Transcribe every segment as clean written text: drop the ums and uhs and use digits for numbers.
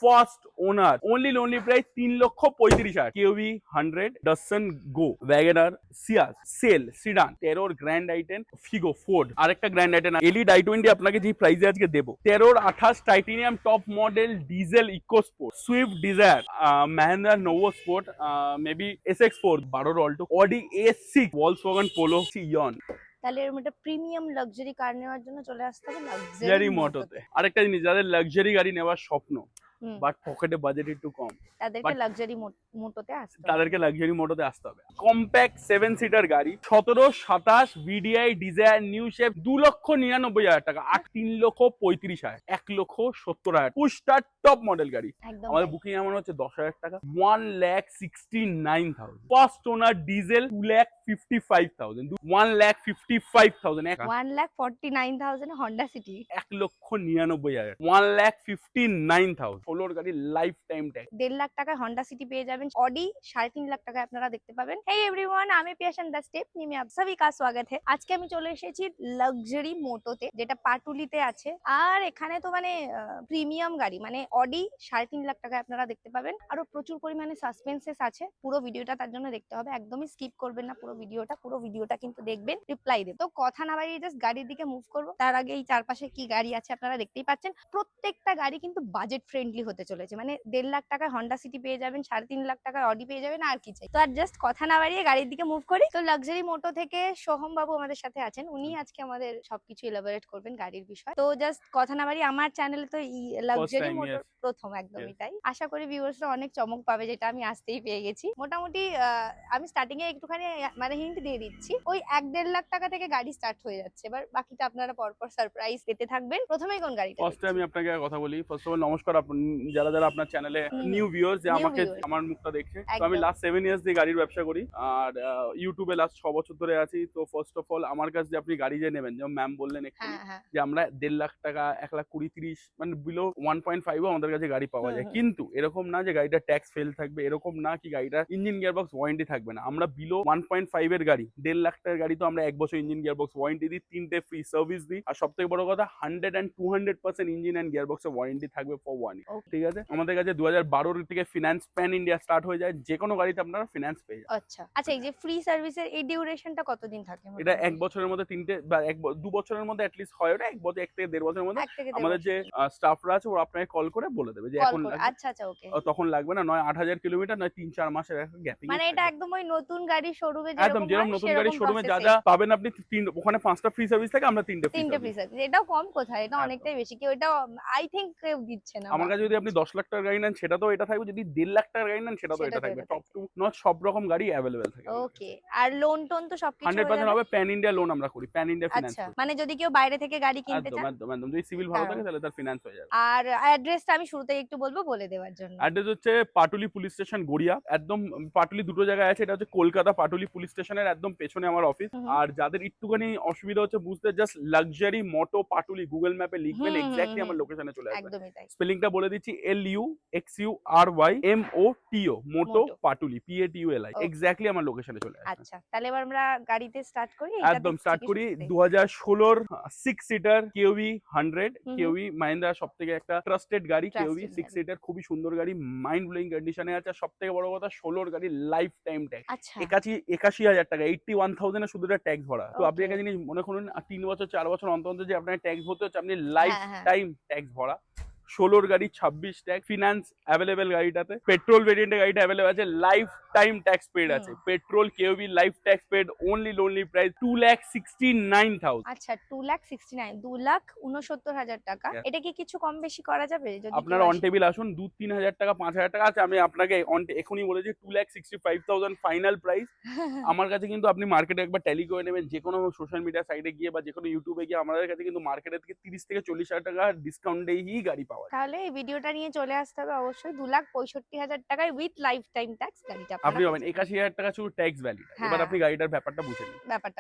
First owner only price 3,35,000 কেউবি 100 Datsun go Wagon R Ciaz Sail sedan টেরোর grand i ten Figo Ford আরেকটা grand i ten elite i20 আপনাকে যে প্রাইসে আজকে দেবো 13/28 titanium top model diesel eco sport Swift Dzire Mahindra Nuvo sport maybe SX4 12 Alto Audi A6 Volkswagen Polo Eon. তাহলে এরকম একটা প্রিমিয়াম লাক্সারি কার নেওয়ার জন্য চলে আসতে হবে লাক্সারি মোটোতে। আরেকটা জিনিস যাদের লাক্সারি গাড়ি নেওয়ার স্বপ্ন বাট পকেটে বাজেট একটু কম তাদেরকে লাক্সারি মোটোতে আসতে হবে। তাদেরকে লাক্সারি মোটোতে আসতে হবে। কম্প্যাক্ট 7 সিটার গাড়ি 17-27 VDI ডিজায়ার নিউ শেপ 2,99,000 টাকা 3,35,000 1,70,000 পুশ স্টার্ট টপ মডেল গাড়ি। আমাদের বুকিং এমন হচ্ছে 10,000 টাকা 1,69,000 first owner diesel 2,55,000 1,55,000 1,49,000 Honda city 1,99,000 1,59,000 সোলোর গাড়ি লাইফ টাইম ট্যাক্স 1.5 লাখ টাকায় হন্ডা সিটি পেয়ে যাবেন অডি 3.5 লাখ টাকায় আপনারা দেখতে পাবেন। হেই এভরিওয়ান আমি পিয়াশন দ্য স্টেপ নিমে আপ সবই কা স্বাগত है। আজকে আমি চলে এসেছি লাক্সারি মোটোতে যেটা পাটুলিতে আছে আর এখানে তো মানে প্রিমিয়াম গাড়ি মানে অডি 3.5 লাখ টাকায় আপনারা দেখতে পাবেন। আরো প্রচুর পরিমাণে সাসপেন্সেস আছে পুরো ভিডিওটা তার জন্য দেখতে হবে একদমই স্কিপ করবেন না পুরো ভিডিওটা কিন্তু দেখবেন রিপ্লাই দেবেন। তো কথা না বাড়িয়ে জাস্ট গাড়ির দিকে মুভ করব তার আগে এই চারপাশে কি গাড়ি আছে আপনারা দেখতেই পাচ্ছেন প্রত্যেকটা গাড়ি কিন্তু বাজেট ফ্রেন্ডলি হতে চলেছে মানে 1.5 লাখ টাকায় হন্ডা সিটি পেয়ে যাবেন 3.5 লাখ টাকায় অডি পেয়ে যাবেন আর কি চাই। তো আর জাস্ট কথা না বাড়িয়ে গাড়ির দিকে মুভ করি। তো লাক্সারি মোটো থেকে সোহম বাবু আমাদের সাথে আছেন উনি আজকে আমাদের সবকিছু এলাবোরেট করবেন গাড়ির বিষয়। তো জাস্ট কথা না বাড়িয়ে আমার চ্যানেলে তো লাক্সারি মোটো প্রথম একদমই তাই আশা করি ভিউয়ার্সরা অনেক চমক পাবে যেটা আমি আসতেই পেয়ে গেছি। মোটামুটি আমি স্টার্টিং এ একটুখানি মানে হিন্ট দিয়ে দিচ্ছি ওই 1.5 লাখ টাকা থেকে গাড়ি স্টার্ট হয়ে যাচ্ছে এবার বাকিটা আপনারা পরপর সারপ্রাইজ পেতে থাকবেন। প্রথমেই কোন গাড়িটা ফার্স্টে আমি আপনাকে কথা বলি ফার্স্ট অফ অল নমস্কার যারা যারা আপনার চ্যানেলে নিউ ভিউয়ার্স যে আমাকে আমার মুখটা দেখছে তো আমি লাস্ট 7 ইয়ার্স দিয়ে গাড়ির ব্যবসা করি আর ইউটিউবে লাস্ট 6 বছর ধরে আছি। তো ফার্স্ট অফ অল আমার কাছে যে আপনি গাড়ি যে নেবেন যেমন ম্যাম বললেন একটু যে আমরা 1.5 লাখ টাকা 1,20,30 মানে বিলো 1.5 আমাদের কাছে গাড়ি পাওয়া যায় কিন্তু এরকম না যে গাড়িটা ট্যাক্স ফেল থাকবে এরকম না কি গাড়িটা ইঞ্জিন গিয়ারবক্স ওয়ারেন্টি থাকবে না। আমরা বিলো 1.5 এর গাড়ি 1.5 লাখ টাকার গাড়ি তো আমরা 1 বছর ইঞ্জিন গিয়ারবক্স ওয়ারেন্টি দিই 3টে ফ্রি সার্ভিস দিই আর সবথেকে বড় কথা 100 and 200% ইঞ্জিন এন্ড গিয়ারবক্সের ওয়ারেন্টি থাকবে ফর 1 ইয়ার। ঠিক আছে আমাদের কাছে 2012 থেকে ফিনান্স প্যান ইন্ডিয়া স্টার্ট হয়ে যায় যে কোনো গাড়িতে আপনারা ফিনান্স পেয়ে যাবেন। আচ্ছা আচ্ছা এই যে ফ্রি সার্ভিসের এই ডিউরেশনটা কতদিন থাকে? এটা 1 বছরের মধ্যে 3টে বা 2 বছরের মধ্যে অ্যাট লিস্ট হয় ওটা 1 বছর 1 থেকে 1.5 বছরের মধ্যে আমাদের যে স্টাফরা আছে ওরা আপনাকে কল করে বলে দেবে যে এখন আচ্ছা আচ্ছা ওকে তখন লাগবে না নয় 8,000 কিলোমিটার নয় 3-4 মাসের একটা গ্যাপিং মানে এটা একদম ওই নতুন গাড়ি শোরুমে একদম যেরকম নতুন গাড়ি শোরুমে যা যা পাবেন আপনি ওখানে 5টা ফ্রি সার্ভিস থাকে আমরা 3টে ফ্রি সার্ভিস এটাও কম কোথায় এটা অনেকটাই বেশি কি ওটা আই থিংক কেউ দিচ্ছে না। আমার কাছে যদি আপনি 10 লাখ টাকার গাড়ি নেন সেটা তো এটা থাকবে যদি 1.5 লাখ টাকার গাড়ি নেন সেটা তো এটা থাকবে টপ টু নট সব রকম গাড়ি अवेलेबल থাকে। ওকে আর লোন টোন তো সবকিছু 100% হবে প্যান ইন্ডিয়া লোন আমরা করি প্যান ইন্ডিয়া ফিনান্স। আচ্ছা মানে যদি কেউ বাইরে থেকে গাড়ি কিনতে চায় একদম যদি সিভিল ভালো থাকে তাহলে তার ফিনান্স হয়ে যাবে। আর অ্যাড্রেসটা আমি শুরুতেই একটু বলবো বলে দেওয়ার জন্য। অ্যাড্রেস হচ্ছে পাটুলি পুলিশ স্টেশন গড়িয়া একদম পাটুলি দুটো জায়গায় আছে এটা হচ্ছে কলকাতা পাটুলি পুলিশ স্টেশনের একদম পেছনে আমার অফিস আর যাদের একটুখানি অসুবিধা হচ্ছে বুঝতে জাস্ট লাক্সারি মোটো পাটুলি গুগল ম্যাপে লিখবেন এক্স্যাক্টলি আমার লোকেশনে চলে আসবে। একদমই তাই স্পেলিংটা বলে দিচ্ছি LUXURYMO মোটো পাটুলি PATULI এক্স্যাক্টলি আমার লোকেশনে চলে আসবে। আচ্ছা তাহলে এবার আমরা গাড়িতে স্টার্ট করি একদম স্টার্ট করি 2016 6 সিটার কেউবি 100 কেউবি মাহিন্দ্রা সবথেকে একটা ট্রাস্টেড গাড়ি কেউবি 6 সিটার খুবই সুন্দর গাড়ি মাইন্ড ব্লোয়িং কন্ডিশনে আছে সবথেকে বড় কথা 16 গাড়ি লাইফ টাইম ট্যাক্স 81,000 টাকা 81,000 এ শুধু ট্যাক্স ভরা। তো আপনি একটা জিনিস মনে করুন 3 বছর 4 বছর অন্তর যে আপনার ট্যাক্স ভরতে হচ্ছে আপনি লাইফ টাইম ট্যাক্স ভরা 16 গাড়ি 26 ট্যাক্স ফিনান্স অ্যাভেলেবেল গাড়িটাতে পেট্রোল ভেরিয়েন্টের গাড়িটা অ্যাভেলেবেল আছে লাইফ টাইম ট্যাক্স পেড আছে পেট্রোল কেউবি লাইফ ট্যাক্স পেড লোনলি প্রাইস 2,69,000। আচ্ছা 2,69,000 2,69,000 টাকা এটা কি কিছু কম বেশি করা যাবে যদি আপনারা অন টেবিল আসুন 2-3,000 টাকা 5,000 টাকা আছে আমি আপনাকে এখনই বলেছি 2,65,000 ফাইনাল প্রাইস। আমার কাছে কিন্তু আপনি মার্কেটে একবার ট্যালি করে নেবেন যে কোনো সোশ্যাল মিডিয়া সাইটে গিয়ে বা যে কোনো ইউটিউবে গিয়ে আমাদের কাছে কিন্তু মার্কেটে থেকে 30 থেকে 40,000 টাকা ডিসকাউন্টেই গাড়ি পাওয়া। তাহলে এই ভিডিওটা নিয়ে চলে আসতে হবে অবশ্যই 2,65,000 টাকায় উইথ লাইফ টাইম ট্যাক্স গাড়িটা আপনি পাবেন 81,000 টাকা শুধু ট্যাক্স ভ্যালিড। এবার আপনি গাড়িটার ব্যাপারটা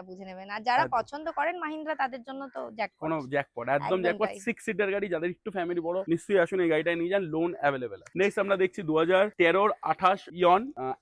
বুঝে নেবেন আর যারা পছন্দ করেন মাহিন্দ্রা তাদের জন্য তো জ্যাকপট কোনো জ্যাকপট একদম জ্যাকপট 6 সিটার গাড়ি যাদের একটু ফ্যামিলি বড় নিশ্চয়ই আসুন এই গাড়িটা নিয়ে যান লোন অ্যাভেলেবেল। নেক্সট আমরা দেখছি 2013-28 ইয়ন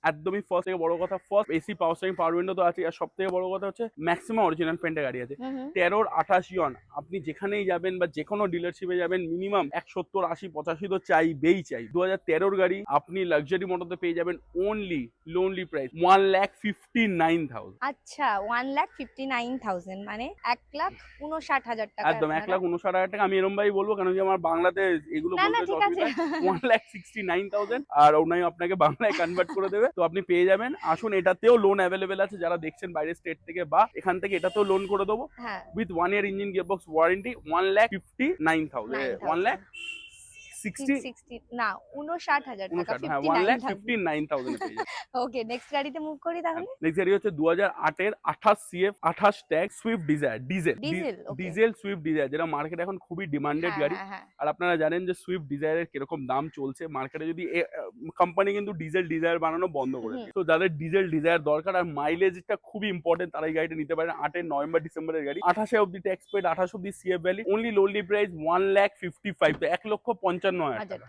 একদমই ফার্স্ট থেকে বড় কথা first AC power steering power window তো আছে আর সবথেকে বড় কথা হচ্ছে ম্যাক্সিমাম অরিজিনাল পেন্টের গাড়ি আছে 13-28 ইয়ন আপনি যেখানেই যাবেন বা যে কোনো ডিলারশিপে যাবেন মিনিমাম 170 70, 80, 85 তো চাইবেই চাই। 2013 গাড়ি আপনি লাক্সারি মোটরতে পেয়ে যাবেন অনলি লোনলি প্রাইস 1,59,000। আচ্ছা 1,59,000 মানে 1,59,000 টাকা। একদম 1,59,000 টাকা। আমি এরম ভাই বলবো কেন যে আমার বাংলাতে এগুলো না না বলতে ঠিক আছে। অসুবিধা। 1,69,000 আর ওনাই আপনাকে বাংলায় কনভার্ট করে দেবে। তো আপনি পেয়ে যাবেন। আসুন, এটাতেও লোন অ্যাভেলেবেল আছে যারা দেখছেন বাইরের স্টেট থেকে, বা এখান থেকে এটাতেও লোন করে দেবো হ্যাঁ with 1 year engine gearbox warranty 1,59,000 60 না 59,000 টাকা। 59, হ্যাঁ 1,59,000 পেয়ে যাবেন। ওকে নেক্সট গাড়িতে মুভ করি তাহলে। নেক্সট গাড়ি হচ্ছে 2008 এর 28 CF 28 tag Swift Dzire diesel, okay. Diesel Swift Dzire, যেটা মার্কেটে এখন খুবই ডিমান্ডেড গাড়ি। হ্যাঁ আর আপনারা জানেন যে সুইফট ডিজায়ারের কিরকম দাম চলছে মার্কেটে। যদি কোম্পানি কিন্তু ডিজেল ডিজায়ার বানানো বন্ধ করে দিয়েছে, তো যাদের ডিজেল ডিজায়ার দরকার আর মাইলেজটা খুবই ইম্পর্টেন্ট তারা এই গাড়িটা নিতে পারেন। 8 নভেম্বর ডিসেম্বরের গাড়ি, 28 অব্দি ট্যাক্স পেড, 28 অব্দি CF valley, only lonely price 1,55,000, তো 1,55,000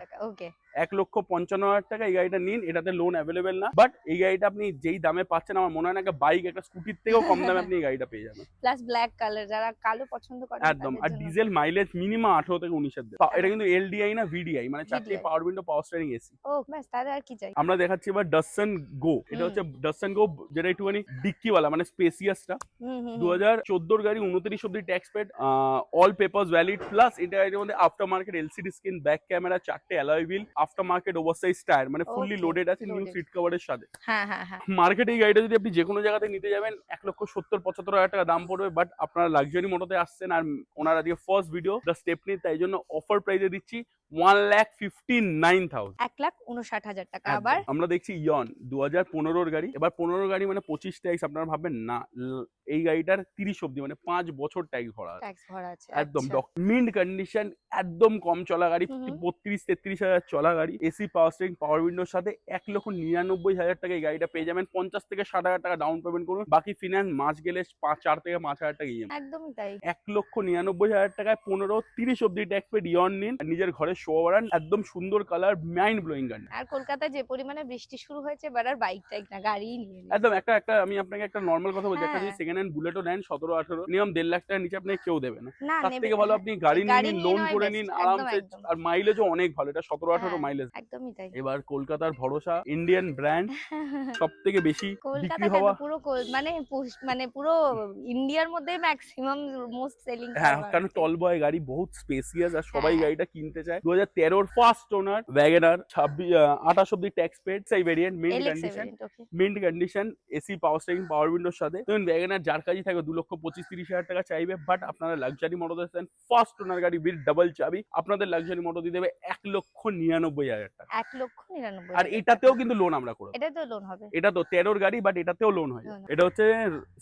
টাকা। ওকে 1,55,000 টাকা এই গাড়িটা নিন। এটাতে লোন অ্যাভেলেবেল না, বাট এই গাড়িটা আপনি যেই দামে পাচ্ছেন আমার মনে হয় না বাইক একটা স্কুটির থেকেও কম দামে আপনি এই গাড়িটা পেয়ে যাবেন। প্লাস ব্ল্যাক কালার, যারা কালো পছন্দ করে একদম। আর ডিজেল মাইলেজ মিনিমাম 18 থেকে 19 দেবে। এটা কিন্তু LDI না VDI, মানে 4টে VDI পাওয়ার উইন্ডো, পাওয়ার স্টিয়ারিং, AC। ও ব্যাস, তাহলে আর কি চাই। আমরা দেখাচ্ছি এবার ডাটসন গো। এটা হচ্ছে ডাটসন গো, যেটা একটুখানি ডিক্কিওয়ালা মানে স্পেসিয়াসটা। 2014 গাড়ি, 29 অব্দি tax paid, all papers valid, plus এটা এর মধ্যে after market LCD screen, back camera, 4টে alloy wheel, after market oversize tyre, মানে ফুললি Okay, লোডেড আছে নিউ loaded। সিট কভারের সাথে। হ্যাঁ মার্কেটে এই গাড়িটা যদি আপনি যে কোনো জায়গাতে নিতে যাবেন 1,70,75,000 টাকা দাম পড়বে, বাট আপনারা লাক্সারি মোটরতে আসছেন আর ওনারা দিয়ে ফার্স্ট ভিডিও দ্য স্টেপনি, তাই জন্য অফার প্রাইসে দিচ্ছি 1,59,000। 1,59,000 টাকা। আবার আমরা দেখছি ইয়ন 2015 গাড়ি। এবার 15 গাড়ি মানে 25 ট্যাক্স, আপনারা ভাববেন না এই গাড়িটার 30 অব্দি মানে 5 বছর ট্যাক্স ভরা আছে। ট্যাক্স ভরা আছে একদম আচ্ছা। মিন্ট কন্ডিশন, একদম কম চলা গাড়ি, 32-33 হাজার চলা গাড়ি, এসি পাওয়ার স্টিয়ারিং, পাওয়ার উইন্ডোর সাথে 1,99,000 টাকা এই গাড়িটা পেয়ে যাবেন। 50 থেকে 60,000 টাকা ডাউন পেমেন্ট করুন, বাকি ফিনান্স মাস গেলে 4 থেকে 5,000 টাকা EMI। একদমই তাই। 1,99,000 টাকায় 15-30 অব্দি ট্যাক্স পেড ইয়ন নিন, নিজের ঘরে শো করান, একদম সুন্দর কালার, মাইন্ড ব্লোয়িং গাড়ি। আর কলকাতায় যে পরিমাণে বৃষ্টি শুরু হয়েছে, এবার আর বাইক টাইক না, গাড়িই নিয়ে নিন। একদম একটা আমি আপনাকে একটা নর্মাল কথা বলছি, একটা যদি সেকেন্ড হ্যান্ড বুলেটও নেন 17-18 মিনিমাম 1.5 লাখ টাকার নিচে আপনাকে কেউ দেবে না। না তার নেবে থেকে ভালো আপনি গাড়ি নিয়ে নিন, লোন করে নিন আরামসে, আর মাইলেজও অনেক ভালো, এটা 17-18 মাইলেজ। একদমই তাই। এবার কলকাতার ভরসা, ইন্ডিয়ান ব্র্যান্ড, সব থেকে বেশি বিক্রি কলকাতা হওয়া, পুরো মানে পুরো ইন্ডিয়ার মধ্যে ম্যাক্সিমাম মোস্ট সেলিং। হ্যাঁ কারণ টল বয় গাড়ি, বহুত স্পেসিয়াস, আর সবাই হ্যাঁ। গাড়িটা কিনতে চায়। 2013 ফার্স্ট ওনার ওয়াগনার, 28 অব্দি ট্যাক্স পেড, সেই variant, mint condition, AC power steering, power উইন্ডোর সাথে। দেখুন ওয়াগনার যার কাজই থাকে 2,25,30,000 টাকা চাইবে, বাট আপনারা লাক্সারি মোটর দেন ফার্স্ট ওনার গাড়ি উইথ ডাবল চাবি, আপনাদের লাক্সারি মোটর দিয়ে দেবে 1,99,000 টাকা। 1,99,000। আর এটাতেও কিন্তু লোন আমরা করে দেব। এটা তো লোন হবে। এটা তো 13 গাড়ি, বাট এটাতেও লোন হয়। এটা হচ্ছে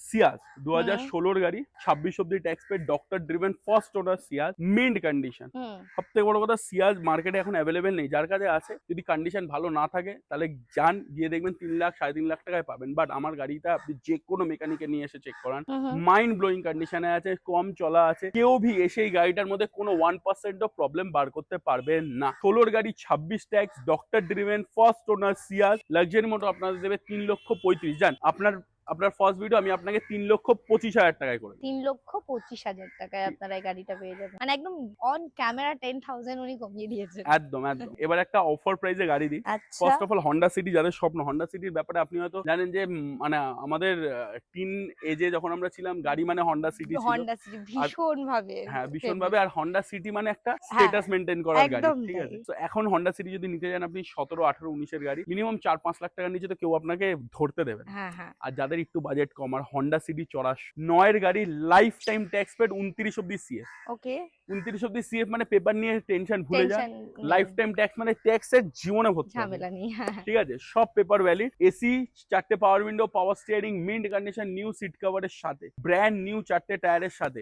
সিয়াজ 2016 গাড়ি, 26 অব্দি tax paid, doctor driven, first owner Ciaz, mint condition. সবথেকে বড় কথা, সিয়াজ মার্কেটে এখন অ্যাভেলেবেল নেই, যার কাছে আছে যদি কন্ডিশন ভালো না থাকে তাহলে যান গিয়ে দেখবেন 3 লাখ 3.5 লাখ টাকায় পাবেন। বাট আমার গাড়িটা আপনি যে কোনো মেকানিকে নিয়ে এসে চেক করান, মাইন্ড ব্লোয়িং কন্ডিশনে আছে, কম চলা আছে, কেউ ভি এসে এই গাড়িটার মধ্যে কোনো 1% প্রবলেম বার করতে পারবে না। 16 গাড়ি, 26 tax, doctor driven, first owner সিয়াজ, luxury motor আপনাদের দেবে 3,35,000। জান আপনার ফার্স্ট ভিডিও আমি আপনাকে 3,25,000 টাকায় করে 3,25,000 টাকায় আপনারা এই গাড়িটা পেয়ে যাবেন, মানে একদম অন ক্যামেরা 10,000 উনি কমিয়ে দিয়েছেন। একদম। এবার একটা অফার প্রাইসে গাড়ি দিই। আচ্ছা। First of all Honda city, যাদের স্বপ্ন, হন্ডা সিটির ব্যাপারে আপনি হয়তো জানেন যে মানে আমাদের টিন এজে যখন আমরা ছিলাম গাড়ি মানে হন্ডা সিটি ছিল। হন্ডা সিটি ভীষণ ভাবে, হ্যাঁ ভীষণ ভাবে। আর হন্ডা সিটি মানে একটা স্ট্যাটাস মেইনটেইন করার গাড়ি, একদম ঠিক আছে। তাই। তো এখন হন্ডা সিটি যদি নিতে যান আপনি 17, 18, 19 এর গাড়ি, মিনিমাম 4-5 লাখ টাকার নিচে তো কেউ আপনাকে ধরতে দেবে না। হ্যাঁ। আর যাদের একটু বাজেট কম, আর হন্ডা সিটি 9 এর গাড়ি, লাইফ টাইম ট্যাক্স পেড, 29 অব্দি CF। ওকে 29 অব্দি CF মানে পেপার নিয়ে টেনশন ভুলে যান। টেনশন লাইফ টাইম ট্যাক্স মানে ট্যাক্সের জীবনে ভর্তি হবে। ঝামেলা নেই। ঠিক আছে, সব পেপার ভ্যালিড, এসি, 4টে power window, power steering, mint condition, new seat কভারের সাথে, ব্র্যান্ড নিউ 4টে টায়ারের সাথে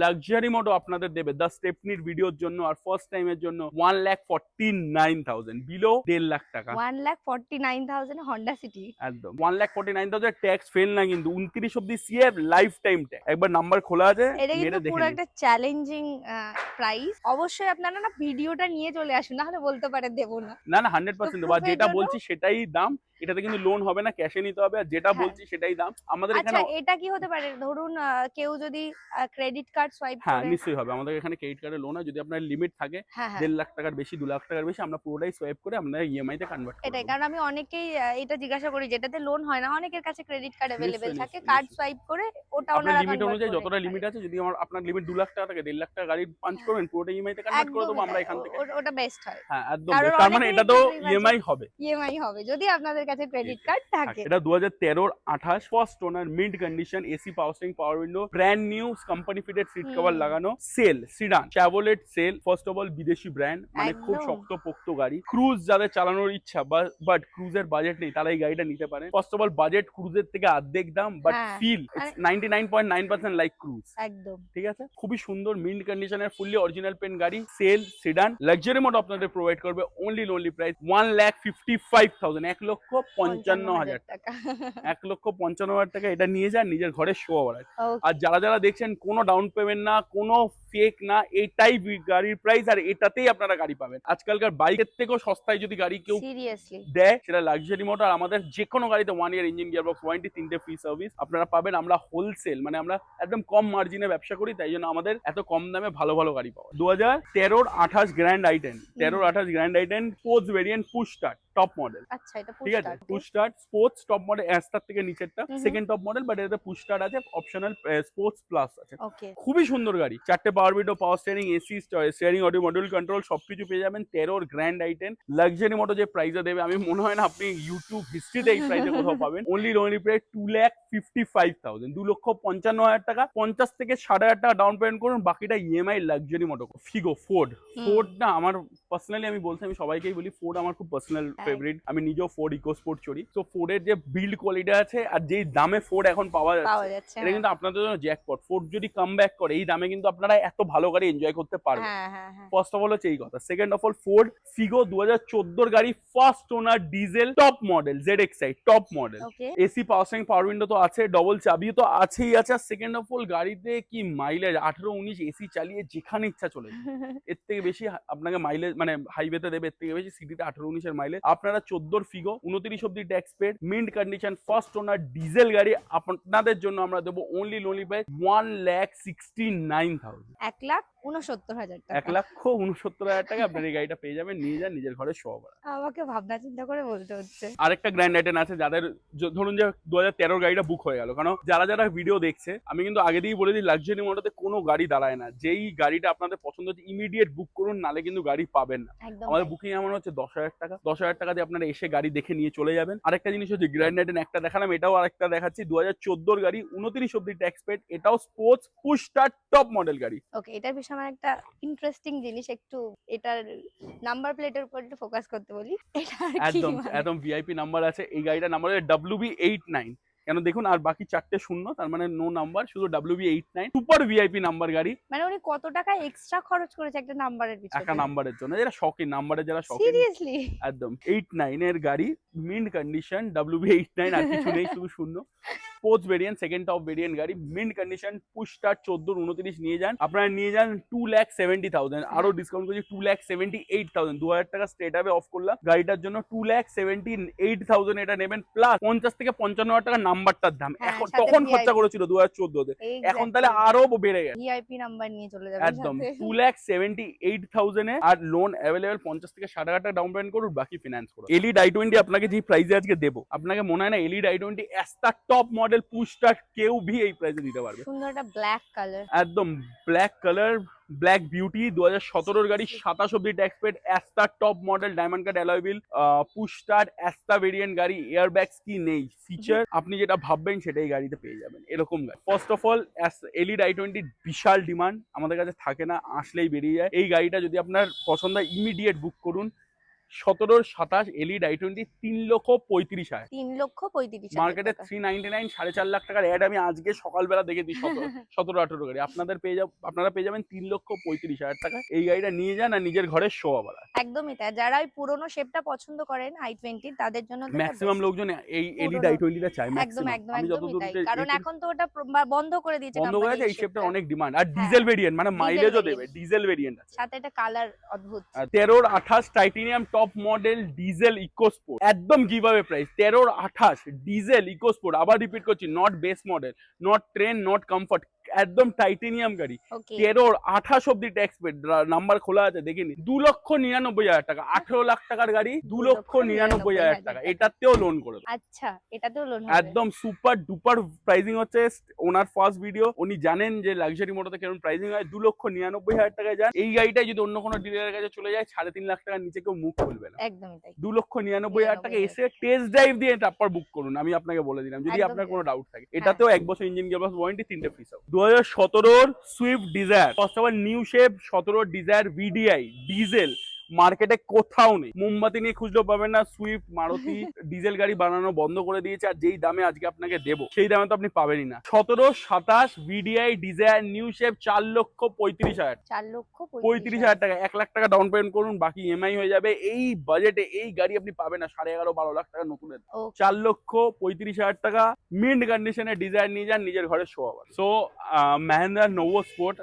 লাক্সারি মোটো আপনাদের দেবে দ্য স্টেপনির ভিডিওর জন্য আর ফার্স্ট টাইমের জন্য 1,49,000, বিলো 1.5 লাখ টাকা। 1,49,000 হন্ডা সিটি, একদম 1,49,000 ট্যাক্স ফেল না কিন্তু, 29 অব্দি CF, লাইফ টাইম ট্যাক্স। একবার নাম্বার খোলা আছে, এটা কিন্তু মেরে দেখে পুরো নিন। একটা চ্যালেঞ্জিং প্রাইস। অবশ্যই আপনারা না ভিডিওটা নিয়ে চলে আসুন, না হলে বলতে পারে দেব না। না 100% দেবো, আর যেটা বলছি সেটাই দাম। এটাতে কিন্তু লোন হবে না, ক্যাশে নিতে হবে, আর যেটা হ্যাঁ। বলছি সেটাই দাম আমাদের আচ্ছা এখানে। এটা কি হতে পারে, ধরুন কেউ যদি ক্রেডিট কার্ড সোয়াইপ হ্যাঁ করে? নিশ্চয়ই হবে, আমাদের এখানে ক্রেডিট কার্ডের লোন হয়, যদি আপনার লিমিট থাকে হ্যাঁ হ্যাঁ 1.5 লাখ টাকার বেশি, 2 লাখ টাকার বেশি, আমরা পুরোটাই সোয়াইপ করে আমরা ইএমআই তে কনভার্ট করে এটাই, দেবো। কারণ আমি অনেকেই এটা জিজ্ঞাসা করি যেটাতে লোন হয় না, অনেকের কাছে ক্রেডিট কার্ড অ্যাভেলেবেল নিশ্চয়ই, থাকে, নিশ্চয়ই, কার্ড নিশ্চয়ই। সোয়াইপ করে ওটা আপনার ওনারা লিমিট কনভার্ট অনুযায়ী করে যতটা নিতে লিমিট পারে। আছে, যদি আপনার লিমিট 2 লাখ টাকা থাকে, 1.5 লাখ টাকা গাড়ির পাঞ্চ করবেন, পুরোটা ইএমআই তে কনভার্ট করে দেবো একদমই আমরা তাই, এখান থেকে। ওটা বেস্ট হয়। হ্যাঁ একদম, কারণ তার মানে অনেকেরই এটা তো dream আছে ইএমআই হবে। ইএমআই হবে যদি আপনাদের কাছে ক্রেডিট কার্ড থাকে। এটা 2013 28 first owner, mint condition, AC power steering, power window, brand new company fitted seat cover hmm. লাগানো, Sail sedan Chevrolet Sail, first of all বিদেশি ব্র্যান্ড, মানে খুব একদম। শক্তপোক্ত গাড়ি। ক্রুজ যাদের চালানোর ইচ্ছা বাট ক্রুজের বাজেট নেই, তারা এই গাড়িটা নিতে পারে। ফার্স্ট অফ অল বাজেট ক্রুজের থেকে অর্ধেক দাম, বাট হ্যাঁ, ফিল মানে 99.9% লাইক ক্রুজ। একদম। ঠিক আছে, খুবই সুন্দর মিন্ট কন্ডিশনের ফুললি অরিজিনাল পেন গাড়ি, সেল সিডান লাক্সারি মোড আপনাদের প্রোভাইড করবে। অনলি প্রাইস 1,55,000, 1,55,000 টাকা। 1,55,000 টাকা, এটা নিয়ে যান, নিজের ঘরে শো বাড়ায়। Okay, আর যারা দেখছেন কোনো ডাউন পেমেন্ট না, কোনো ফেক না, এটাই গাড়ির প্রাইস, আর এটাতেই আপনারা গাড়ি পাবেন। আজকালকার বাইকের থেকেও সস্তায় যদি গাড়ি কেউ সিরিয়াসলি দেয়, সেটা লাক্সারি মোটর। আমাদের যে কোনো গাড়িতে 1 ইয়ার ইঞ্জিন গিয়ার বক্স ওয়ারেন্টি, 3টে ফ্রি সার্ভিস আপনারা পাবেন। আমরা হোলসেল, মানে আমরা একদম কম মার্জিনে ব্যবসা করি, তাই জন্য আমাদের এত কম দামে ভালো ভালো গাড়ি পাওয়া। 2013 28 grand i ten, 13-28 grand i ten, sports variant, push start top model. আচ্ছা, এটা ঠিক আছে, push start sports top model, Asta থেকে নিচেরটা হুম হুম। সেকেন্ড টপ মডেল, বাট এটাতে পুশ স্টার্ট আছে, অপশনাল স্পোর্টস প্লাস আছে। ওকে, খুবই সুন্দর গাড়ি, 4টে power window, power steering, AC steering, audio module control, সবকিছু পেয়ে যাবেন। 13 গ্র্যান্ড আইটেন লাক্সারি মোটো যে প্রাইসে দেবে, আমি মনে হয় না আপনি ইউটিউব হিস্ট্রিতে এই প্রাইসে কোথাও পাবেন। অনলি প্রাইস 2,55,000, 2,55,000 টাকা। 50 থেকে 60,000 টাকা ডাউন পেমেন্ট করুন, বাকিটা ইএমআই। লাক্সারি মোটো ফিগো, ফোর্ড না, আমার পার্সোনালি আমি বলছি, আমি সবাইকেই বলি ফোর্ড আমার খুব পার্সোনাল ফেভারিট। আমি নিজেও ফোর্ড ইকোস্পোর্ট চড়ি, তো ফোর্ডের যে বিল্ড কোয়ালিটি আছে আর যেই দামে ফোর্ড এখন পাওয়া যাচ্ছে, এটা কিন্তু আপনাদের জন্য জ্যাকপট। ফোর্ড যদি কাম ব্যাক করে এই দামে, কিন্তু আপনারা এত ভালো গাড়ি এনজয় করতে পারবেন। হ্যাঁ হ্যাঁ হ্যাঁ। ফার্স্ট অফ অল হচ্ছে এই কথা। Second of all, Ford Figo 2014 গাড়ি, first owner, diesel, top model, ZXi top model. Okay, AC power steering, power window তো আছে, ডবল চাবি তো আছেই আছে। সেকেন্ড অফ অল, গাড়িতে কি মাইলেজ, 18-19 এসি চালিয়ে যেখানে ইচ্ছা চলে যাবে। এর থেকে বেশি আপনাকে মাইলেজ, মানে হাইওয়েতে দেবে, এর থেকে বেশি সিটিতে 18-19 এর মাইলেজ। আপনারা 14 ফিগো, 29 অব্দি tax paid, mint condition, first owner diesel গাড়ি আপনাদের জন্য আমরা দেবো অনলি প্রাইস 1,69,000, 1,69,000 টাকা। 1,69,000 টাকা আপনার এই গাড়িটা পেয়ে যাবেন। নিয়ে যান, নিজের ঘরে শো বাড়া। আমাকে ভাবনা চিন্তা করে বলতে হচ্ছে। আরেকটা গ্র্যান্ড আইটেন আছে, যাদের ধরুন যে 2013 গাড়িটা বুক হয়ে গেল, কারণ যারা ভিডিও দেখছে, আমি কিন্তু আগে দিয়েই বলে দিই, লাক্সারি মোটোতে কোনো গাড়ি দাঁড়ায় না। যেই গাড়িটা আপনাদের পছন্দ হচ্ছে ইমিডিয়েট বুক করুন, নালে কিন্তু গাড়ি পাবেন না। একদম আমাদের তাই। বুকিং এমন হচ্ছে 10,000 টাকা, 10,000 টাকা দিয়ে আপনারা এসে গাড়ি দেখে নিয়ে চলে যাবেন। আরেকটা জিনিস হচ্ছে, গ্র্যান্ড আইটেন একটা দেখালাম, এটাও আরেকটা দেখাচ্ছি, 2014 গাড়ি, 29 অব্দি ট্যাক্স পেড, এটাও sports push start top model গাড়ি। ওকে, এটার বিষয়ে আমার একটা ইন্টারেস্টিং জিনিস, একটু এটার নাম্বার প্লেটের উপর একটু ফোকাস করতে বলি। এটা কি একদম মানে? একদম ভিআইপি নাম্বার আছে এই গাড়িটার, নাম্বার WB89। কেন দেখুন, আর বাকি 4টে শূন্য, তার মানে নো নাম্বার, শুধু WB89, সুপার ভিআইপি নাম্বার গাড়ি। মানে উনি কত টাকা এক্সট্রা খরচ করেছে একটা নাম্বারের একটা পিছনে? নাম্বারের জন্য, যারা শখের নাম্বারের, যারা শখের, সিরিয়াসলি? একদম 89 এর গাড়ি, মিন্ট কন্ডিশন, WB89, আর কিছু নেই, শুধু শূন্য। Sports variant, second top variant গাড়ি, মিন্ট কন্ডিশন, পুশ স্টার্ট, 14-29 নিয়ে যান। আপনারা নিয়ে যান 2,70,000, আরো ডিসকাউন্ট করছি 2,78,000, 2,000 টাকা স্ট্রেট আওয়ে অফ করলাম গাড়িটার জন্য। 2,78,000 এটা নেবেন, প্লাস 50 থেকে 55,000 টাকা নাম্বারটার দাম। হ্যাঁ, এখন সাথে তখন VIP খরচা করেছিল 2014-তে, এখন তাহলে আরো বেড়ে গেছে। ভিআইপি নাম্বার নিয়ে চলে যাবেন একদম সাথে। 2,78,000 এ, আর লোন অ্যাভেলেবেল, 50 থেকে 60,000 টাকা ডাউন পেমেন্ট করুন, বাকি ফিনান্স করুন। এলিড i20 আপনাকে যে প্রাইসে আজকে দেবো, আপনাকে মনে হয় না elite i20 Asta top model push start কেউ ভি এই প্রাইসে দিতে পারবে? সুন্দর একটা ব্ল্যাক কালার, একদম ব্ল্যাক কালার, ব্ল্যাক বিউটি, 2017 গাড়ি, 27 অব্দি tax paid, Asta top model, diamond cut alloy wheel, push start, Asta variant গাড়ি, এয়ার ব্যাগস কি নেই, ফিচার আপনি যেটা ভাববেন সেটাই গাড়িতে পেয়ে যাবেন, এরকম গাড়ি। First of all, Elite i20 বিশাল ডিমান্ড, আমাদের কাছে থাকে না, আসলেই বেরিয়ে যায়। এই গাড়িটা যদি আপনার পছন্দ হয়, ইমিডিয়েট বুক করুন। 17-27 এলিড i20, 3,35,000। 3,35,000 মার্কেটে টাকা। 399, 4.5 লাখ টাকার অ্যাড আমি আজকে সকালবেলা দেখেছি, 17-18 গাড়ি আপনারা পেয়ে যাবেন 3,35,000 টাকা। এই গাড়িটা নিয়ে যান, আর নিজের ঘরে শো বাড়া। একদমই তাই, যারা ওই পুরোনো শেপটা পছন্দ করেন i20, তাদের জন্য তো এটা ম্যাক্সিমাম best। লোকজন এই এলিড পুরোনো। i20 টা চায়, একদম ম্যাক্সিমাম। একদম আমি একদমই যতদূর তাই, কারণ এখন তো ওটা বন্ধ করে দিয়েছে, বন্ধ হয়ে গেছে, এই শেপটার অনেক ডিমান্ড, আর হ্যাঁ। ডিজেল ভেরিয়েন্ট, মানে Diesel মাইলেজও variant। দেবে, ডিজেল ভেরিয়েন্ট আছে। সাথে একটা কালার অদ্ভুত। 13-28 titanium top model diesel EcoSport, একদম গিভঅ্যাওয়ে প্রাইস 13,28 ডিজেল ইকোস্পোর্ট। আবার রিপিট করছি, not base model, not train, not comfort, একদম টাইটেনিয়াম গাড়ি। ওকে 13,28 অব্দি ট্যাক্স পেড, নাম্বার খোলা আছে দেখেনি। 2,99,000 টাকা, 18 লাখ টাকার গাড়ি 2,99,000 টাকা, এটাতেও লোন করে দেবো। আচ্ছা, এটাতেও লোন একদম সুপার ডুপার প্রাইসিং হচ্ছে। ওনার ফার্স্ট ভিডিও, উনি জানেন যে লাক্সারি মোটরতে কেমন প্রাইসিং হয়। 2,99,000 টাকায় যান। এই গাড়িটাই যদি অন্য কোনো ডিলারের কাছে চলে যায় 3.5 লাখ টাকার নিচে কেউ মুখ খুলবে না। একদমই তাই। 2,99,000 টাকা এসে টেস্ট ড্রাইভ দিয়ে তারপর বুক করুন, আমি আপনাকে বলে দিলাম, যদি একদম আপনার কোনো তাই। ডাউট থাকে। এটাতেও 1 বছর ইঞ্জিন গিয়ারবক্স ওয়ারেন্টি, 3টে free service. 2017 Swift Dzire, first of all new shape. 17 desire VDI diesel, মার্কেটে কোথাও নেই। মোমবাতি নিয়ে খুঁজলেও পাবেন না। সুইফট মারুতি ডিজেল গাড়ি বানানো বন্ধ করে দিয়েছে, আর যেই দামে আজকে আপনাকে দেবো সেই দামে তো আপনি পাবেনই না। 17-27 ভিডিআই ডিজায়ার নিউ শেপ, 4,35,000, 4,35,000 টাকা। 1 লাখ টাকা ডাউন পেমেন্ট করুন, বাকি ইএমআই হয়ে যাবে। এই বাজেটে এই গাড়ি আপনি পাবেন না 11.5-12 লাখ টাকা নতুনের। 4,35,000 টাকা মিন্ট কন্ডিশনে ডিজায়ার নিয়ে যান, নিজের ঘরে শোয়াবার। So Mahindra Nuvo sport,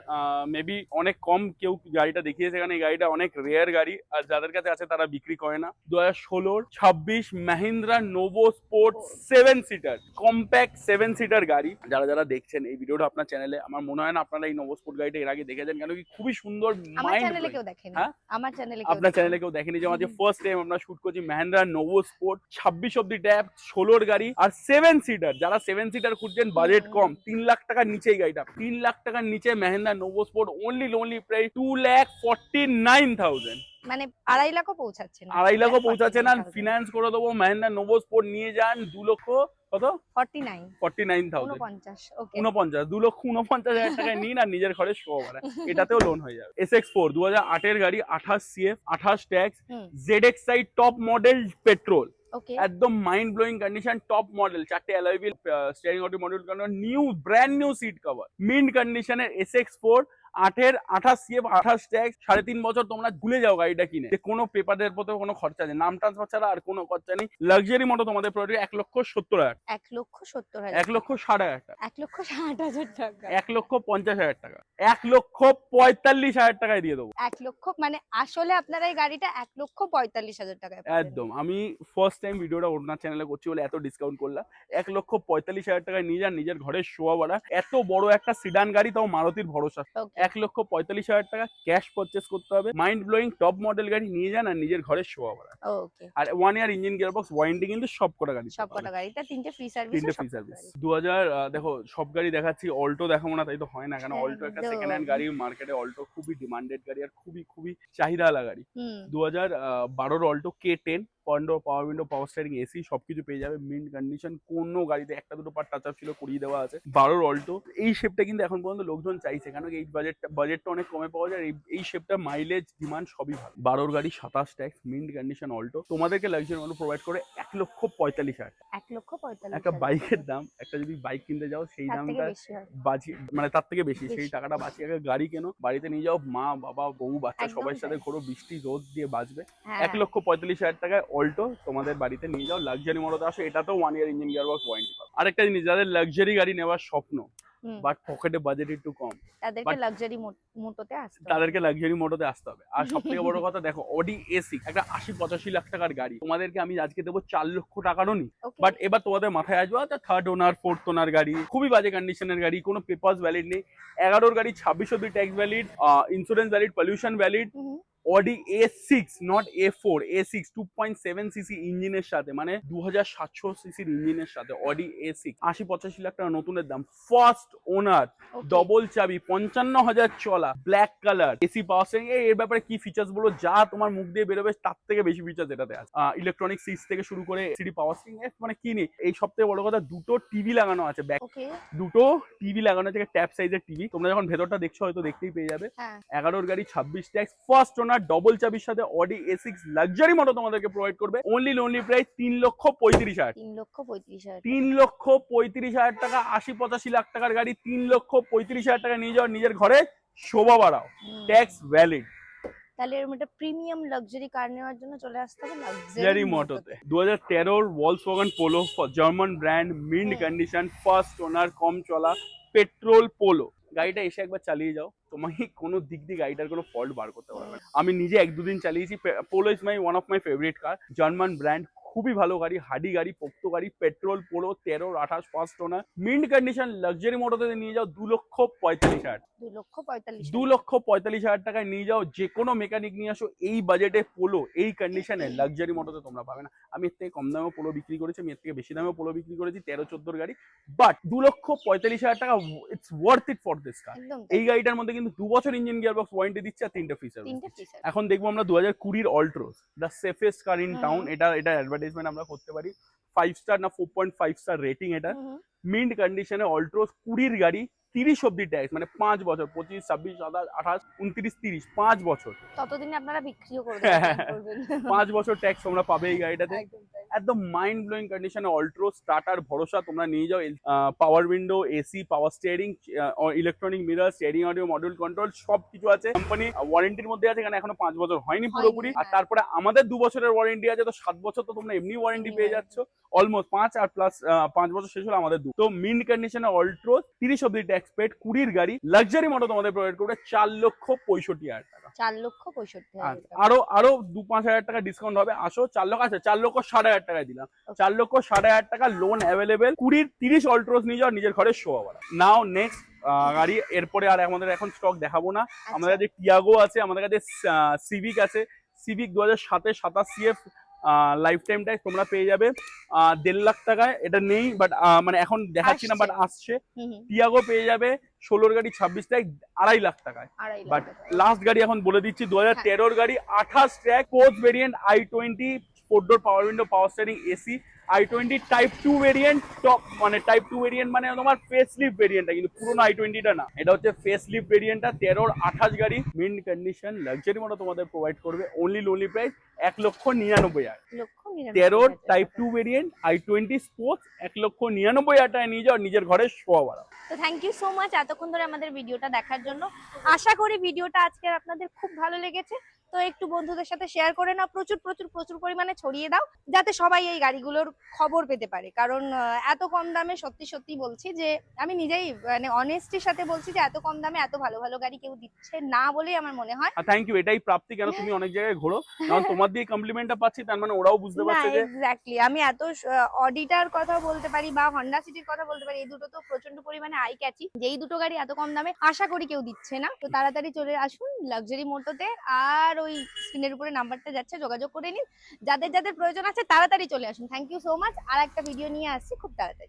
maybe অনেক কম কেউ গাড়িটা দেখিয়েছে, কারণ এই গাড়িটা অনেক রেয়ার গাড়ি, আর যাদের কাছে আছে তারা বিক্রি করে না। 2016-26 Mahindra Nuvo sport 7 seater, compact 7 seater গাড়ি। যারা যারা দেখছেন এই ভিডিওটা আপনার চ্যানেলে, আমার মনে হয় না আপনারা এই নোভো স্পোর্ট গাড়িটা এর আগে দেখেছেন, কেন কি খুবই সুন্দর। আমার চ্যানেলে কেউ দেখেনি। হ্যাঁ, আমার চ্যানেলে আপনার চ্যানেলে কেউ দেখেনি যে আমাদের ফার্স্ট টাইম আমরা শুট করছি মাহিন্দ্রা নোভো স্পোর্ট 26 অব্দি ট্যাব, 16 গাড়ি আর 7 সিটার। যারা 7 সিটার খুঁজছেন, বাজেট কম, 3 লাখ টাকার নিচে এই গাড়িটা, 3 লাখ টাকার নিচে Mahindra Nuvo sport, only price 2,49,000। মানে 2.5 লাখও পৌঁছাচ্ছে না। 2.5 লাখও পৌঁছাচ্ছে না। ফিনান্স করে দেবো। মাহিন্দ্রা নোভো স্পোর্ট নিয়ে যান, 2 লক্ষ কত, 49 49,000, 49 ওকে 49, 2,49,000 টাকায় নিন আর নিজের ঘরে শোয়াবার। এটাতেও লোন হয়ে যাবে। SX4 2008 এর গাড়ি, 28 CF, 28 tax, ZXi top model petrol, okay একদম mind blowing condition, top model, 4টে alloy wheel, steering auto module, new brand new seat cover, mint কন্ডিশনের SX4 8-এর 28 CF, 28 ট্যাক্স। 3.5 বছর তোমরা ভুলে যাও গাড়িটা কিনে, যে কোনো পেপারের পথে কোনো খরচা নেই, নাম ট্রান্সফার ছাড়া আর কোনো খরচা নেই। লাক্সারি মোটো তোমাদের প্রোডাক্ট 1,70,000, 1,70,000, 1,60,000 টাকা, 1,60,000 টাকা, 1,50,000 টাকা, 1,45,000 টাকায় দিয়ে দেবো। 1 লক্ষ, মানে আসলে আপনারা এই গাড়িটা 1,45,000 টাকায় পাবেন। একদম, আমি ফার্স্ট টাইম ভিডিওটা ওনার চ্যানেলে করছি বলে এত ডিসকাউন্ট করলাম। 1,45,000 টাকায় নিয়ে যান, নিজের ঘরে শোয়া বাড়া। এত বড় একটা সিডান গাড়ি, তাও মারুতির ভরসা। Okay. 1,45,000 টাকা ক্যাশ পারচেস করতে হবে। মাইন্ড ব্লোয়িং টপ মডেল গাড়ি নিয়ে যান আর নিজের ঘরে শোয়া বাড়া। ওকে, আর 1 ইয়ার ইঞ্জিন গিয়ারবক্স ওয়ারেন্টি কিন্তু সব কটা গাড়ি, সবকটা গাড়িটা 3টে ফ্রি সার্ভিস, 3টে ফ্রি সার্ভিস। 2000 দেখো সব গাড়ি দেখাচ্ছি, অল্টো দেখাবো না তাই তো হয় না, কারণ অল্টো একটা সেকেন্ড হ্যান্ড গাড়ি। মার্কেটে অল্টো খুবই ডিমান্ডেড গাড়ি আর খুবই চাহিদাওয়ালা গাড়ি। 2012 অল্টো K10, পাওয়ার উইন্ডো, পাওয়ার স্টিয়ারিং, এসি সবকিছু পেয়ে যাবে। মিন্ট কন্ডিশন, কোনো গাড়িতে একটা দুটো পার্ট টাচ আপ ছিল, করিয়ে দেওয়া আছে। 12 অল্টো এই শেপটা কিন্তু এখন পর্যন্ত লোকজন চাইছে, কেন এই বাজেটটা অনেক কমে পাওয়া যায়। এই শেপটা মাইলেজ ডিমান্ড সবই ভালো। 12 গাড়ি, 27 ট্যাক্স, মিন্ট কন্ডিশন অল্টো, তোমাদেরকে লাক্সারি মোটো প্রোভাইড করে 1,45,000। 1,45,000 একটা বাইকের দাম, একটা যদি বাইক কিনতে যাও সেই দামটা বাঁচি, মানে তার থেকে বেশি, সেই টাকাটা বাঁচিয়ে একটা গাড়ি কেনো, বাড়িতে নিয়ে যাও, মা বাবা বউ বাচ্চা সবার সাথে ঘোরো, বৃষ্টি রোদ দিয়ে বাঁচবে। 1,45,000 টাকায় অল্টো তোমাদের বাড়িতে নিয়ে যাও, লাক্সারি মোটোতে আসো। এটাতেও 1 ইয়ার ইঞ্জিন গিয়ারবক্স ওয়ারেন্টি পাবে। আরেকটা জিনিস, যাদের লাক্সারি গাড়ি নেওয়ার স্বপ্ন বাট পকেটে বাজেট একটু কম, তাদেরকে লাক্সারি মোটোতে আসতে হবে, তাদেরকে লাক্সারি মোটোতে আসতে হবে। আর সব থেকে বড় কথা, দেখো অডি A6 একটা 80-85 লাখ টাকার গাড়ি, তোমাদেরকে আমি আজকে দেবো 4 লক্ষ টাকারও নি। বাট এবার তোমাদের মাথায় আসবে আচ্ছা 3rd ওনার 4th ওনার গাড়ি, খুবই বাজে কন্ডিশনের গাড়ি, কোনো পেপারস ভ্যালিড নেই। 11 গাড়ি, 26 অব্দি tax valid, insurance valid, pollution valid. Audi A6 not A4, A6 2.7 CC ইঞ্জিনের সাথে, মানে 2700 সিসির ইঞ্জিনের সাথে অডি A6, 80-85 লাখ টাকা নতুনের দাম, ফার্স্ট ওনার, ডবল চাবি, 55,000 চলা, black colour, AC power steering. এর ব্যাপারে কি ফিচার্স বলো, যা তোমার মুখ দিয়ে বেরোবে তার থেকে বেশি ফিচার্স এটাতে আছে। ইলেকট্রনিক সিটস থেকে শুরু করে সিডি পাওয়ার স্টিয়ারিং, মানে কি নেই। এই সব থেকে বড় কথা, দুটো টিভি লাগানো আছে, দুটো টিভি লাগানো আছে, ট্যাব সাইজের টিভি। তোমরা যখন ভেতরটা দেখছো হয়তো দেখতেই পেয়ে যাবে। 11 গাড়ি, 26 ট্যাক্স, ফার্স্ট ওনার, ডবল চাবির সাথে অডি A6 লাক্সারি মোটো তোমাদেরকে প্রোভাইড করবে অনলি প্রাইস 3,35,000, 3,35,000 টাকা। 80-85 লাখ টাকার গাড়ি, 3,35,000 টাকা নিয়ে যাও, নিজের ঘরে শোভা বাড়াও, ট্যাক্স ভ্যালিড। তাহলে এরকম একটা প্রিমিয়াম লাক্সারি কার নেওয়ার জন্য চলে আসতে হবে লাক্সারি মোটোতে। 2013 Volkswagen Polo, German brand, mint condition, first owner, কম চলা, পেট্রোল পোলো। গাড়িটা এসে একবার চালিয়ে যাও, তোমাকে কোনো দিক দিয়ে গাড়িটার কোনো ফল্ট বার করতে পারবে না। আমি নিজে 1-2 দিন চালিয়েছি। Polo is one of my favourite car, German brand, খুবই ভালো গাড়ি, হাডি গাড়ি, পোক্ত গাড়ি, petrol, Polo, 13-28 first owner, mint condition, luxury মোটোতে নিয়ে যাও 2,45,000। 2,45,000 টাকায় নিয়ে যাও, যে কোনো মেকানিক নিয়ে আসো, এই বাজেটে পোলো এই কন্ডিশনে লাক্সারি মোটোতে তোমরা পাবে না। আমি এর থেকে কম দামে পোলো বিক্রি করেছি, আমি এর থেকে বেশি দামে পোলো বিক্রি করেছি 13-14 গাড়ি, বাট 2,45,000 টাকা it's worth it for this কার। এই গাড়িটার মধ্যে কিন্তু 2 বছর ইঞ্জিন গিয়ারবক্স ওয়ারেন্টি দিচ্ছে আর 3টে ফ্রি সার্ভিস। এখন দেখবো আমরা 2020 Altroz, the safest car in town. এটা অ্যাডভার্টাইজমেন্ট আমরা করতে পারি। 5 স্টার না 4.5 স্টার রেটিং এটা। মিন্ট কন্ডিশনে অল্ট্রোস 20 গাড়ি, 30 অব্দি ট্যাক্স, মানে 5 বছর, 25, 26, 27, 28, 29, 30, 5 বছর। ততদিনে আপনারা বিক্রিও করবেন। 5 বছর ট্যাক্স তোমরা পাবে এই গাড়িটাতে। একদম মাইন্ড ব্লোয়িং কন্ডিশনে অল্ট্রো, স্টার্টার ভরসা, তোমরা নিয়ে যাও। পাওয়ার window, AC, power steering, electronic mirror, steering audio, module control, সব কিছু আছে। কোম্পানি ওয়ারেন্টির মধ্যে আছে, কারণ এখনো 5 বছর হয়নি পুরোপুরি। আর তারপরে আমাদের 2 বছরের ওয়ারেন্টি আছে, তো 7 বছর তো তোমরা এমনি ওয়ারেন্টি পেয়ে যাচ্ছ, অলমোস্ট 5 আর প্লাস 5 বছর শেষ হলো আমাদের 2। তো মিন্ট কন্ডিশনে অল্ট্রো, 30 অব্দি ট্যাক্স পেড, 20 গাড়ি, লাক্সারি মোটো তোমাদের প্রোভাইড করবে 4,65,000 টাকা। 4,65,000 আরো 2-5 হাজার টাকা ডিসকাউন্ট হবে। আসো 4 লক্ষ, আচ্ছা 4,60,000 টাকায় দিলাম। 4,60,000 টাকা লোন অ্যাভেলেবেল। 20-30 অল্ট্রোস নিয়ে যাও, নিজের ঘরে শো আবার। নাও নেক্সট গাড়ি, এরপরে আর আমাদের এখন স্টক দেখাবো না। আমাদের কাছে টিয়াগো আছে, আমাদের কাছে সিভিক আছে। সিভিক 2007-এর 27 CF লাইফ টাইম ট্যাক্স তোমরা পেয়ে যাবে 1.5 লাখ টাকায়। এটা নেই বাট মানে এখন দেখাচ্ছি না, বাট আসছে। টিয়াগো পেয়ে যাবে 16 গাড়ি 26 ট্যাক্স 2.5 লাখ টাকায়। বাট লাস্ট গাড়ি এখন বলে দিচ্ছি, 2013 গাড়ি 28 tax, sports variant, i20, 4 door power window, power steering, AC, i20 type 2 variant, top মানে টাইপ 2 ভেরিয়েন্ট মানে তোমার ফেস লিফট ভেরিয়েন্টটা, কিন্তু পুরোনো i20টা না, এটা হচ্ছে ফেস লিফট ভেরিয়েন্টটা। 13-28 গাড়ি, মিন্ট কন্ডিশন, লাক্সারি মোটো তোমাদের প্রোভাইড করবে। Lonely price 1,99,000। 13 type 2 variant, i20 sports, 1,99,000 টাকায় নিয়ে যাও, নিজের ঘরে শোয়া বাড়াও। তো থ্যাংক ইউ সো মাচ এতক্ষণ ধরে আমাদের ভিডিওটা দেখার জন্য। আশা করি ভিডিওটা আজকে আপনাদের খুব ভালো লেগেছে। তো একটু বন্ধুদের সাথে শেয়ার করে নাও, প্রচুর প্রচুর প্রচুর পরিমাণে ছড়িয়ে দাও, যাতে সবাই এই গাড়িগুলোর খবর পেতে পারে। কারণ এত কম দামে, সত্যি সত্যি বলছি যে আমি নিজেই মানে অনেস্টির সাথে বলছি যে এত কম দামে এত ভালো ভালো গাড়ি কেউ দিচ্ছে না বলেই আমার মনে হয়। থ্যাংক ইউ, এটাই প্রাপ্তি। কেন তুমি অনেক জায়গায় ঘোরো, কারণ তোমার দিয়ে কমপ্লিমেন্টটা পাচ্ছি, তার মানে ওরাও বুঝতে পারছে যে এক্স্যাক্টলি। আমি এত অডিটার কথা বলতে পারি বা হন্ডা সিটির কথা বলতে পারি, এই দুটো তো প্রচন্ড পরিমাণে আই ক্যাচি। যেই দুটো গাড়ি এত কম দামে আশা করি কেউ দিচ্ছে না। তো তাড়াতাড়ি চলে আসুন লাক্সারি মোটোতে, আর ওই স্ক্রিনের উপরে নাম্বারটা যাচ্ছে, যোগাযোগ করে নিন। যাদের যাদের প্রয়োজন আছে তাড়াতাড়ি চলে আসুন। Thank you so much. আর একটা ভিডিও নিয়ে আসছি খুব তাড়াতাড়ি।